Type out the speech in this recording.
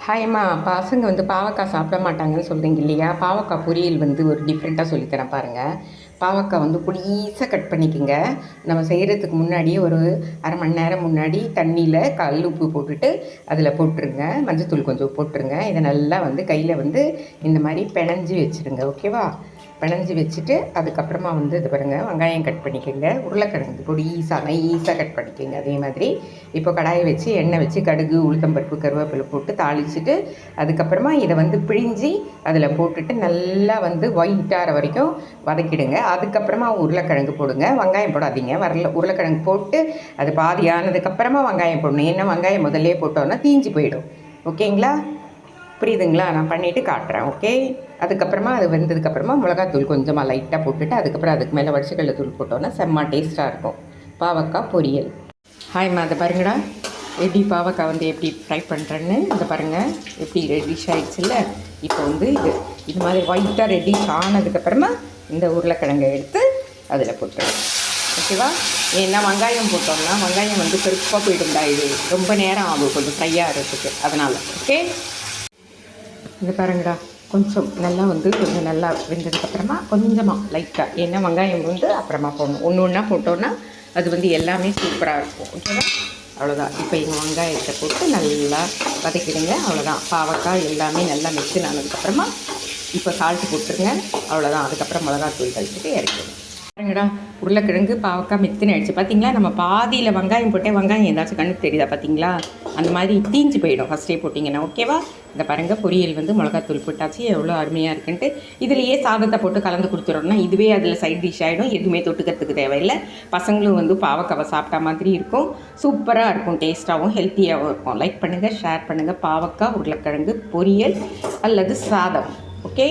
ஹாய்ம்மா. பசங்க பாவக்காய் சாப்பிட மாட்டாங்கன்னு சொல்கிறீங்க இல்லையா? பாவக்காய் பொரியல் ஒரு டிஃப்ரெண்ட்டாக சொல்லித்தரேன் பாருங்கள். பாவக்காய் பொடிசாக கட் பண்ணிக்கோங்க. நம்ம செய்கிறதுக்கு முன்னாடியே ஒரு அரை மணி நேரம் முன்னாடி தண்ணியில் கல் உப்பு போட்டுட்டு அதில் போட்டுருங்க. மஞ்சத்தூள் கொஞ்சம் போட்டுருங்க. இதை நல்லா கையில் இந்த மாதிரி பிணைஞ்சி வச்சுருங்க. ஓகேவா? பிணைஞ்சி வச்சுட்டு அதுக்கப்புறமா இது பாருங்கள், வெங்காயம் கட் பண்ணிக்கோங்க. உருளைக்கிழங்கு பொடிசாக நைஸாக கட் பண்ணிக்கோங்க. அதே மாதிரி இப்போ கடாயை வச்சு எண்ணெய் வச்சு கடுகு உளுத்தம்பருப்பு கருவேப்பிலை போட்டு தாளிச்சிட்டு அதுக்கப்புறமா இதை பிழிஞ்சி அதில் போட்டுட்டு நல்லா ஒயிட்டாகிற வரைக்கும் வதக்கிடுங்க. அதுக்கப்புறமா உருளைக்கிழங்கு போடுங்க. வெங்காயம் போடாதீங்க. உருளைக்கிழங்கு போட்டு அது பாதி ஆனதுக்கப்புறமா வெங்காயம் போடணும். ஏன்னா வெங்காயம் முதல்லே போட்டோன்னா தீஞ்சு போயிடும். ஓகேங்களா? புரியுதுங்களா? நான் பண்ணிவிட்டு காட்டுறேன். ஓகே. அதுக்கப்புறமா அது வெந்ததுக்கப்புறமா மிளகாத்தூள் கொஞ்சமாக லைட்டாக போட்டுட்டு அதுக்கப்புறம் அதுக்கு மேலே வடிச்சக்கடலை தூள் போட்டோன்னா செம்ம டேஸ்ட்டாக இருக்கும் பாவக்காய் பொரியல். ஹாய்ம்மா. அதை பாருங்கடா, எப்படி பாவக்காய் எப்படி ஃப்ரை பண்ணுறேன்னு. அதை பாருங்கள், எப்படி ரெட்டிஷ் ஆகிடுச்சுல்ல. இப்போ இது மாதிரி ஒயிட்டாக ரெட்டிஷ் ஆனதுக்கப்புறமா இந்த உருளைக்கிழங்கை எடுத்து அதில் போட்டுருவேன். ஓகேவா? ஏன்னா வெங்காயம் போட்டோம்னா வெங்காயம் பெருப்பாக போயிடும்டா. இது ரொம்ப நேரம் ஆகும் கொஞ்சம் ஃப்ரை ஆகிறதுக்கு, அதனால். ஓகே. இது பாருங்கடா, கொஞ்சம் நல்லா கொஞ்சம் நல்லா வெந்ததுக்கப்புறமா கொஞ்சமாக லைட்டாக, ஏன்னா வெங்காயம் அப்புறமா போடணும். ஒன்று ஒன்றா போட்டோன்னா அது எல்லாமே சூப்பராக இருக்கும். ஓகேவா? அவ்வளோதான். இப்போ எங்கள் வெங்காயத்தை போட்டு நல்லா வதக்கிடுங்க. அவ்வளோதான். பாவக்காய் எல்லாமே நல்லா மிக்ஸ் ஆனதுக்கப்புறமா இப்போ சால்ட்டு போட்டுருங்க. அவ்வளோதான். அதுக்கப்புறம் மிளகாத்தூள் கழிச்சிட்டு இறக்கிடுங்க. பாருங்கடா, உருளைக்கிழங்கு பாவக்காய் மிக்ஸ்னு ஆகிடுச்சு. பார்த்தீங்களா? நம்ம பாதியில் வெங்காயம் போட்டேன். வெங்காயம் ஏதாச்சும் கண்ணுக்கு தெரியுதா? பார்த்தீங்களா? அந்த மாதிரி தீஞ்சு போயிடும் ஃபஸ்ட்டே போட்டிங்கன்னா. ஓகேவா? இந்த பாருங்கள், பொரியல் மிளகாத்தூள் போட்டாச்சு. எவ்வளோ அருமையாக இருக்குன்ட்டு. இதுலேயே சாதத்தை போட்டு கலந்து கொடுத்துட்டோம்னா இதுவே அதில் சைட் டிஷ் ஆகிடும். எதுவுமே தொட்டுக்கிறதுக்கு தேவையில்லை. பசங்களும் பாவக்காவை சாப்பிட்டா மாதிரி இருக்கும். சூப்பராக இருக்கும். டேஸ்ட்டாகவும் ஹெல்த்தியாகவும் இருக்கும். லைக் பண்ணுங்கள், ஷேர் பண்ணுங்கள். பாவக்காய் உருளைக்கிழங்கு பொரியல் அல்லது சாதம். ஓகே.